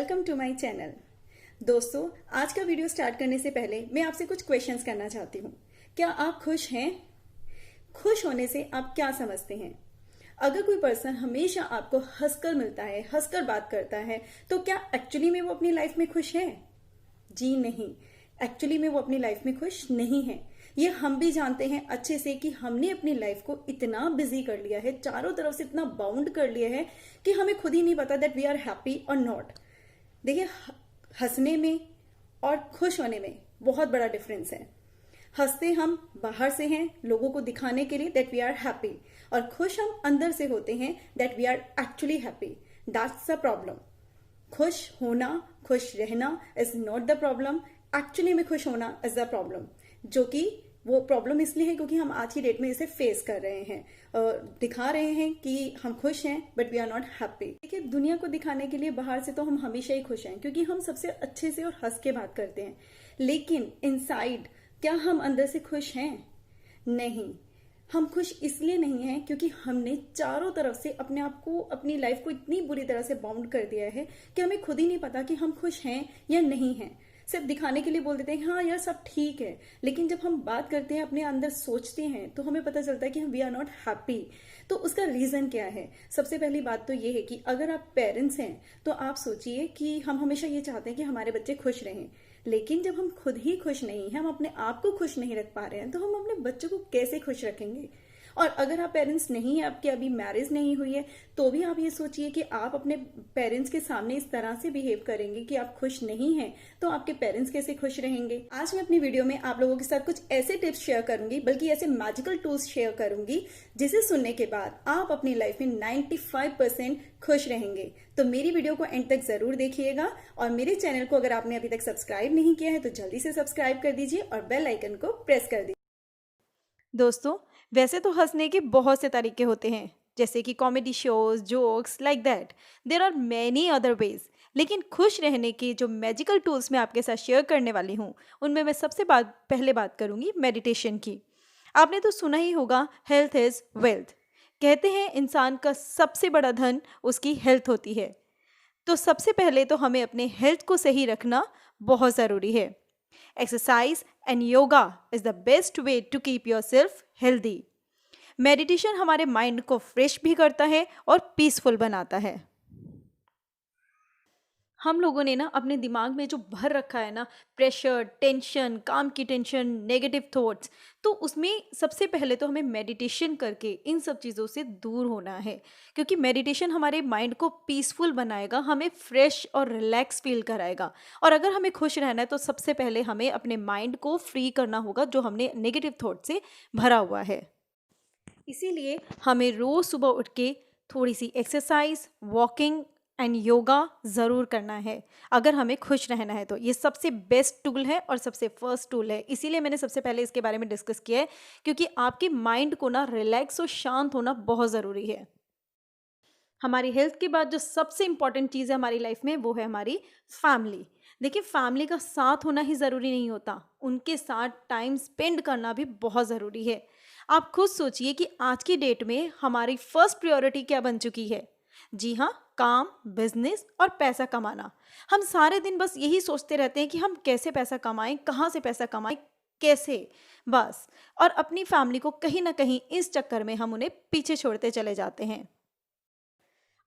Welcome to my channel. दोस्तों, आज का वीडियो स्टार्ट करने से पहले मैं आपसे कुछ क्वेश्चंस करना चाहती हूँ। क्या आप खुश हैं? खुश होने से आप क्या समझते हैं? अगर कोई पर्सन हमेशा आपको हंसकर मिलता है, हंसकर बात करता है, तो क्या एक्चुअली में वो अपनी लाइफ में खुश है? जी नहीं, एक्चुअली में वो अपनी लाइफ में खुश नहीं है। ये हम भी जानते हैं अच्छे से कि हमने अपनी लाइफ को इतना बिजी कर लिया है, चारों तरफ से इतना बाउंड कर लिया है कि हमें खुद ही नहीं पता दैट वी आर हैप्पी और नॉट। देखिए, हंसने में और खुश होने में बहुत बड़ा डिफरेंस है। हंसते हम बाहर से हैं लोगों को दिखाने के लिए दैट वी आर हैप्पी, और खुश हम अंदर से होते हैं that we are actually happy. That's the problem. खुश होना, खुश रहना is not the problem. Actually में खुश होना इज द प्रॉब्लम, जो कि वो प्रॉब्लम इसलिए है क्योंकि हम आज की डेट में इसे फेस कर रहे हैं और दिखा रहे हैं कि हम खुश हैं but we are not happy. देखिए, दुनिया को दिखाने के लिए बाहर से तो हम हमेशा ही खुश हैं क्योंकि हम सबसे अच्छे से और हंस के बात करते हैं, लेकिन इनसाइड क्या हम अंदर से खुश हैं? नहीं। हम खुश इसलिए नहीं हैं क्योंकि हमने चारों तरफ से अपने आप को, अपनी लाइफ को इतनी बुरी तरह से बाउंड कर दिया है कि हमें खुद ही नहीं पता कि हम खुश हैं या नहीं हैं। सिर्फ दिखाने के लिए बोल देते हैं हाँ यार सब ठीक है, लेकिन जब हम बात करते हैं, अपने अंदर सोचते हैं, तो हमें पता चलता है कि हम वी आर नॉट हैप्पी। तो उसका रीजन क्या है? सबसे पहली बात तो ये है कि अगर आप पेरेंट्स हैं तो आप सोचिए कि हम हमेशा ये चाहते हैं कि हमारे बच्चे खुश रहें, लेकिन जब हम खुद ही खुश नहीं हैं, हम अपने आप को खुश नहीं रख पा रहे हैं, तो हम अपने बच्चों को कैसे खुश रखेंगे? और अगर आप पेरेंट्स नहीं है, आपकी अभी मैरिज नहीं हुई है, तो भी आप ये सोचिए कि आप अपने पेरेंट्स के सामने इस तरह से बिहेव करेंगे कि आप खुश नहीं हैं, तो आपके पेरेंट्स कैसे खुश रहेंगे? आज मैं अपनी वीडियो में आप लोगों के साथ कुछ ऐसे टिप्स शेयर करूंगी, बल्कि ऐसे मैजिकल टूल्स शेयर करूंगी, जिसे सुनने के बाद आप अपनी लाइफ में 95% खुश रहेंगे। तो मेरी वीडियो को एंड तक जरूर देखिएगा, और मेरे चैनल को अगर आपने अभी तक सब्सक्राइब नहीं किया है तो जल्दी से सब्सक्राइब कर दीजिए और बेल आइकन को प्रेस कर दीजिए। दोस्तों, वैसे तो हंसने के बहुत से तरीके होते हैं, जैसे कि comedy shows, jokes, like that. There are many other ways, लेकिन खुश रहने के जो मैजिकल टूल्स मैं आपके साथ शेयर करने वाली हूँ, उनमें मैं सबसे पहले बात करूँगी मेडिटेशन की। आपने तो सुना ही होगा, हेल्थ इज़ वेल्थ। कहते हैं इंसान का सबसे बड़ा धन उसकी हेल्थ होती है। तो सबसे पहले तो हमें अपने हेल्थ को सही रखना बहुत ज़रूरी है। Exercise and yoga is the best way to keep yourself healthy. Meditation हमारे माइंड को फ्रेश भी करता है और पीसफुल बनाता है। हम लोगों ने ना अपने दिमाग में जो भर रखा है ना, प्रेशर, टेंशन, काम की टेंशन, नेगेटिव थॉट्स, तो उसमें सबसे पहले तो हमें मेडिटेशन करके इन सब चीज़ों से दूर होना है, क्योंकि मेडिटेशन हमारे माइंड को पीसफुल बनाएगा, हमें फ्रेश और रिलैक्स फील कराएगा। और अगर हमें खुश रहना है तो सबसे पहले हमें अपने माइंड को फ्री करना होगा, जो हमने नेगेटिव थॉट से भरा हुआ है। इसीलिए हमें रोज़ सुबह उठ के थोड़ी सी एक्सरसाइज, वॉकिंग एंड योगा ज़रूर करना है अगर हमें खुश रहना है। तो ये सबसे बेस्ट टूल है और सबसे फर्स्ट टूल है, इसीलिए मैंने सबसे पहले इसके बारे में डिस्कस किया है, क्योंकि आपके माइंड को ना रिलैक्स और शांत होना बहुत ज़रूरी है। हमारी हेल्थ के बाद जो सबसे इंपॉर्टेंट चीज़ है हमारी लाइफ में, वो है हमारी फैमिली। देखिए, फैमिली का साथ होना ही ज़रूरी नहीं होता, उनके साथ टाइम स्पेंड करना भी बहुत ज़रूरी है। आप खुद सोचिए कि आज की डेट में हमारी फर्स्ट प्रायोरिटी क्या बन चुकी है? जी हाँ, काम, बिजनेस और पैसा कमाना। हम सारे दिन बस यही सोचते रहते हैं कि हम कैसे पैसा कमाएं, कहाँ से पैसा कमाएं, कैसे, बस। और अपनी फैमिली को कहीं ना कहीं इस चक्कर में हम उन्हें पीछे छोड़ते चले जाते हैं।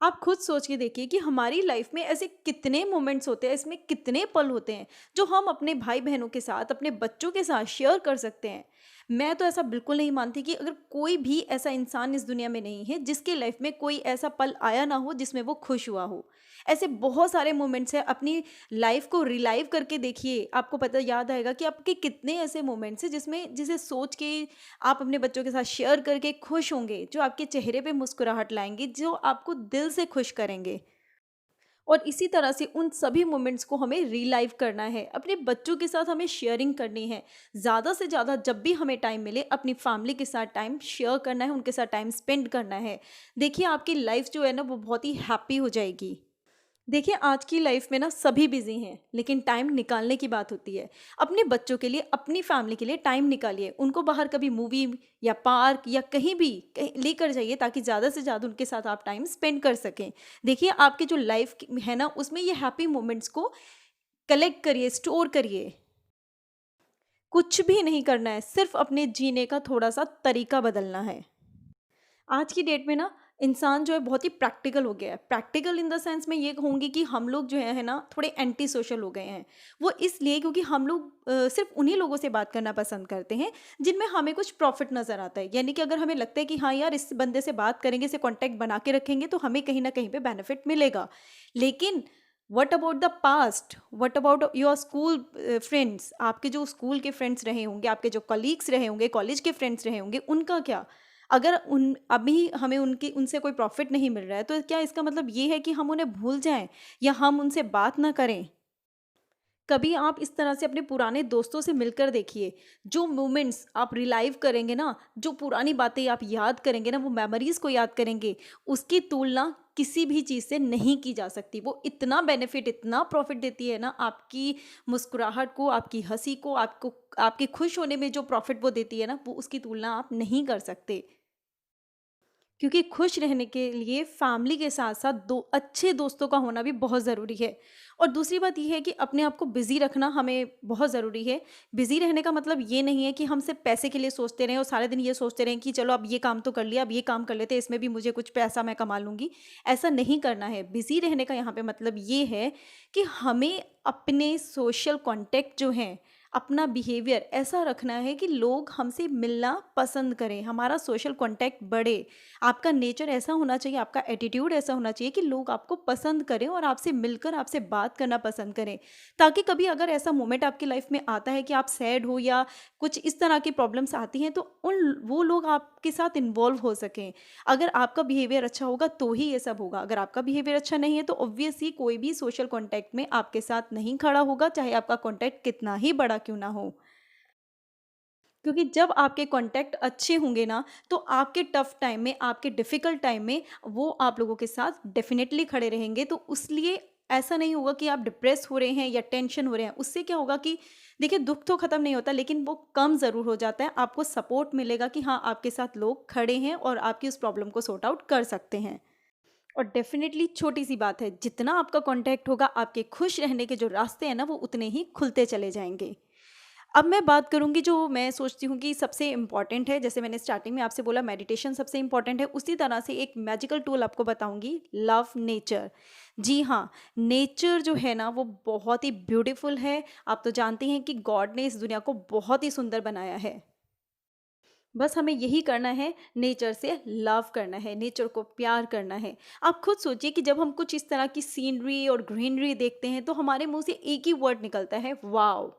आप खुद सोच के देखिए कि हमारी लाइफ में ऐसे कितने मोमेंट्स होते हैं, इसमें कितने पल होते हैं जो हम अपने भाई बहनों के साथ, अपने बच्चों के साथ शेयर कर सकते हैं। मैं तो ऐसा बिल्कुल नहीं मानती कि अगर कोई भी ऐसा इंसान इस दुनिया में नहीं है जिसके लाइफ में कोई ऐसा पल आया ना हो जिसमें वो खुश हुआ हो। ऐसे बहुत सारे मोमेंट्स हैं, अपनी लाइफ को रिलाइव करके देखिए, आपको पता याद आएगा कि आपके कितने ऐसे मोमेंट्स हैं जिसमें, जिसे सोच के आप अपने बच्चों के साथ शेयर करके खुश होंगे, जो आपके चेहरे पे मुस्कुराहट लाएंगे, जो आपको दिल से खुश करेंगे। और इसी तरह से उन सभी मोमेंट्स को हमें रीलाइव करना है, अपने बच्चों के साथ हमें शेयरिंग करनी है। ज़्यादा से ज़्यादा जब भी हमें टाइम मिले अपनी फैमिली के साथ टाइम शेयर करना है, उनके साथ टाइम स्पेंड करना है। देखिए, आपकी लाइफ जो है ना, वो बहुत ही हैप्पी हो जाएगी। देखिए, आज की लाइफ में ना सभी बिजी हैं, लेकिन टाइम निकालने की बात होती है। अपने बच्चों के लिए, अपनी फैमिली के लिए टाइम निकालिए। उनको बाहर कभी मूवी या पार्क या कहीं भी लेकर जाइए, ताकि ज़्यादा से ज़्यादा उनके साथ आप टाइम स्पेंड कर सकें। देखिए, आपकी जो लाइफ है ना, उसमें ये हैप्पी मोमेंट्स को कलेक्ट करिए, स्टोर करिए। कुछ भी नहीं करना है, सिर्फ अपने जीने का थोड़ा सा तरीका बदलना है। आज की डेट में ना इंसान जो है बहुत ही प्रैक्टिकल हो गया है। प्रैक्टिकल इन द सेंस मैं ये कहूँगी कि हम लोग जो है ना थोड़े एंटी सोशल हो गए हैं। वो इसलिए क्योंकि हम लोग सिर्फ उन्हीं लोगों से बात करना पसंद करते हैं जिनमें हमें कुछ प्रॉफिट नज़र आता है। यानी कि अगर हमें लगता है कि हाँ यार, इस बंदे से बात करेंगे, इसे कॉन्टैक्ट बना के रखेंगे तो हमें कहीं ना कहीं पे बेनिफिट मिलेगा। लेकिन what about the past, what about your school friends? आपके जो स्कूल के फ्रेंड्स रहे होंगे, आपके जो कलीग्स रहे होंगे, कॉलेज के फ्रेंड्स रहे होंगे, उनका क्या? अगर उन अभी हमें उनकी उनसे कोई प्रॉफिट नहीं मिल रहा है, तो क्या इसका मतलब ये है कि हम उन्हें भूल जाएं या हम उनसे बात ना करें? कभी आप इस तरह से अपने पुराने दोस्तों से मिलकर देखिए। जो मोमेंट्स आप रिलाइव करेंगे ना, जो पुरानी बातें आप याद करेंगे ना, वो मेमोरीज को याद करेंगे, उसकी तुलना किसी भी चीज़ से नहीं की जा सकती। वो इतना बेनिफिट, इतना प्रॉफिट देती है ना आपकी मुस्कुराहट को, आपकी हंसी को, आपको आपके खुश होने में जो प्रॉफिट वो देती है ना, वो उसकी तुलना आप नहीं कर सकते। क्योंकि खुश रहने के लिए फैमिली के साथ साथ दो अच्छे दोस्तों का होना भी बहुत ज़रूरी है। और दूसरी बात ये है कि अपने आप को बिज़ी रखना हमें बहुत ज़रूरी है। बिज़ी रहने का मतलब ये नहीं है कि हम सिर्फ पैसे के लिए सोचते रहें और सारे दिन ये सोचते रहें कि चलो अब ये काम तो कर लिया, अब ये काम कर लेते हैं, इसमें भी मुझे कुछ पैसा मैं कमा लूँगी। ऐसा नहीं करना है। बिज़ी रहने का यहाँ पे मतलब ये है कि हमें अपने सोशल कॉन्टैक्ट जो हैं, अपना बिहेवियर ऐसा रखना है कि लोग हमसे मिलना पसंद करें, हमारा सोशल कॉन्टैक्ट बढ़े। आपका नेचर ऐसा होना चाहिए, आपका एटीट्यूड ऐसा होना चाहिए कि लोग आपको पसंद करें और आपसे मिलकर आपसे बात करना पसंद करें। ताकि कभी अगर ऐसा मोमेंट आपकी लाइफ में आता है कि आप सैड हो या कुछ इस तरह की प्रॉब्लम्स आती हैं, तो उन वो लोग आपके साथ इन्वॉल्व हो सकें। अगर आपका बिहेवियर अच्छा होगा तो ही ये सब होगा। अगर आपका बिहेवियर अच्छा नहीं है तो ऑब्वियसली कोई भी सोशल कॉन्टैक्ट में आपके साथ नहीं खड़ा होगा, चाहे आपका कॉन्टैक्ट कितना ही बड़ा क्यों ना हो। क्योंकि जब आपके कॉन्टैक्ट अच्छे होंगे ना, तो आपके टफ टाइम में, आपके डिफ़िकल्ट टाइम में वो आप लोगों के साथ डेफ़िनेटली खड़े रहेंगे। तो उसलिए ऐसा नहीं होगा कि आप डिप्रेस हो रहे हैं या टेंशन हो रहे हैं। उससे क्या होगा कि देखिए, दुःख तो ख़त्म नहीं होता, लेकिन वो कम ज़रूर हो जाता है। आपको सपोर्ट मिलेगा कि हाँ, आपके साथ लोग खड़े हैं और आपकी उस प्रॉब्लम को सॉर्ट आउट कर सकते हैं। और डेफ़िनेटली छोटी-सी बात है, जितना आपका कॉन्टैक्ट होगा, आपके खुश रहने के जो रास्ते हैं ना, वो उतने ही खुलते चले जाएँगे। अब मैं बात करूँगी जो मैं सोचती हूँ कि सबसे इम्पॉर्टेंट है। जैसे मैंने स्टार्टिंग में आपसे बोला मेडिटेशन सबसे इम्पॉर्टेंट है, उसी तरह से एक मैजिकल टूल आपको बताऊँगी, लव नेचर। जी हाँ, नेचर जो है ना वो बहुत ही ब्यूटीफुल है। आप तो जानते हैं कि गॉड ने इस दुनिया को बहुत ही सुंदर बनाया है। बस हमें यही करना है, नेचर से लव करना है, नेचर को प्यार करना है। आप खुद सोचिए कि जब हम कुछ इस तरह की सीनरी और ग्रीनरी देखते हैं तो हमारे मुंह से एक ही वर्ड निकलता है, वाओ।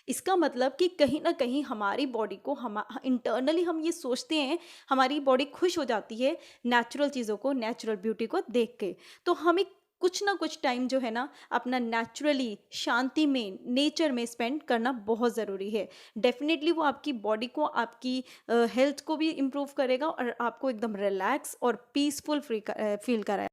इसका मतलब कि कहीं ना कहीं हमारी बॉडी को, हम इंटरनली हम ये सोचते हैं, हमारी बॉडी खुश हो जाती है नेचुरल चीज़ों को, नेचुरल ब्यूटी को देख के। तो हमें कुछ ना कुछ टाइम जो है ना अपना नेचुरली शांति में, नेचर में स्पेंड करना बहुत ज़रूरी है। डेफ़िनेटली वो आपकी बॉडी को, आपकी हेल्थ को भी इम्प्रूव करेगा और आपको एकदम रिलैक्स और पीसफुल फ़ील कराएगा।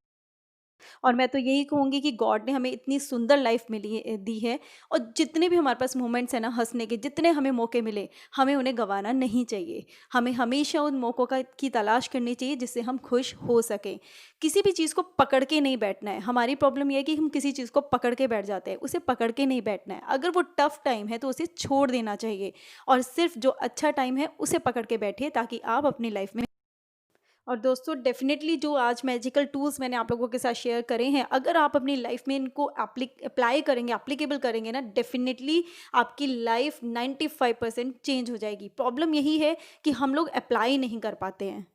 और मैं तो यही कहूँगी कि गॉड ने हमें इतनी सुंदर लाइफ दी है। और जितने भी हमारे पास मोमेंट्स हैं ना हंसने के, जितने हमें मौके मिले, हमें उन्हें गंवाना नहीं चाहिए। हमें हमेशा उन मौक़ों की तलाश करनी चाहिए जिससे हम खुश हो सकें। किसी भी चीज़ को पकड़ के नहीं बैठना है। हमारी प्रॉब्लम ये है कि हम किसी चीज़ को पकड़ के बैठ जाते हैं, उसे पकड़ के नहीं बैठना है। अगर वो टफ टाइम है तो उसे छोड़ देना चाहिए और सिर्फ जो अच्छा टाइम है उसे पकड़ के बैठिए, ताकि आप अपनी लाइफ में। और दोस्तों, डेफ़िनेटली जो आज मैजिकल टूल्स मैंने आप लोगों के साथ शेयर करे हैं, अगर आप अपनी लाइफ में इनको अप्लाई करेंगे, एप्लीकेबल करेंगे ना, डेफ़िनेटली आपकी लाइफ 95% चेंज हो जाएगी। प्रॉब्लम यही है कि हम लोग अप्लाई नहीं कर पाते हैं।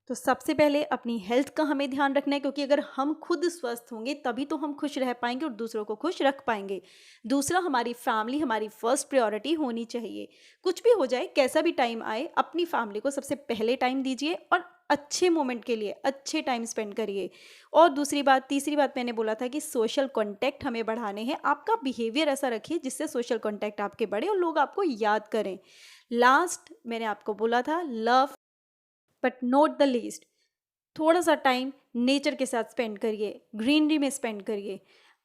तो सबसे पहले अपनी हेल्थ का हमें ध्यान रखना है, क्योंकि अगर हम खुद स्वस्थ होंगे तभी तो हम खुश रह पाएंगे और दूसरों को खुश रख पाएंगे। दूसरा, हमारी फैमिली हमारी फर्स्ट प्रायोरिटी होनी चाहिए। कुछ भी हो जाए, कैसा भी टाइम आए, अपनी फैमिली को सबसे पहले टाइम दीजिए और अच्छे मोमेंट के लिए अच्छे टाइम स्पेंड करिए। और दूसरी बात, तीसरी बात मैंने बोला था कि सोशल कॉन्टैक्ट हमें बढ़ाने हैं। आपका बिहेवियर ऐसा रखिए जिससे सोशल कॉन्टैक्ट आपके बढ़े और लोग आपको याद करें। लास्ट मैंने आपको बोला था, love, but not the least, थोड़ा सा टाइम नेचर के साथ स्पेंड करिए, ग्रीनरी में स्पेंड करिए।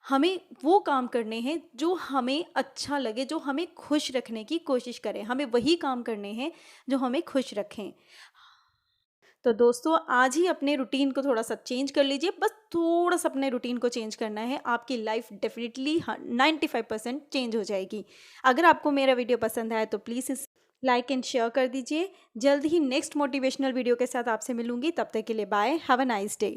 हमें वो काम करने हैं जो हमें अच्छा लगे, जो हमें खुश रखने की कोशिश करें। हमें वही काम करने हैं जो हमें खुश रखें। तो दोस्तों, आज ही अपने रूटीन को थोड़ा सा चेंज कर लीजिए। बस थोड़ा सा अपने रूटीन को चेंज करना है, आपकी लाइफ डेफिनेटली 95% चेंज हो जाएगी। अगर आपको मेरा वीडियो पसंद आया तो प्लीज़ इस लाइक एंड शेयर कर दीजिए। जल्द ही नेक्स्ट मोटिवेशनल वीडियो के साथ आपसे मिलूंगी। तब तक के लिए bye, have a nice day.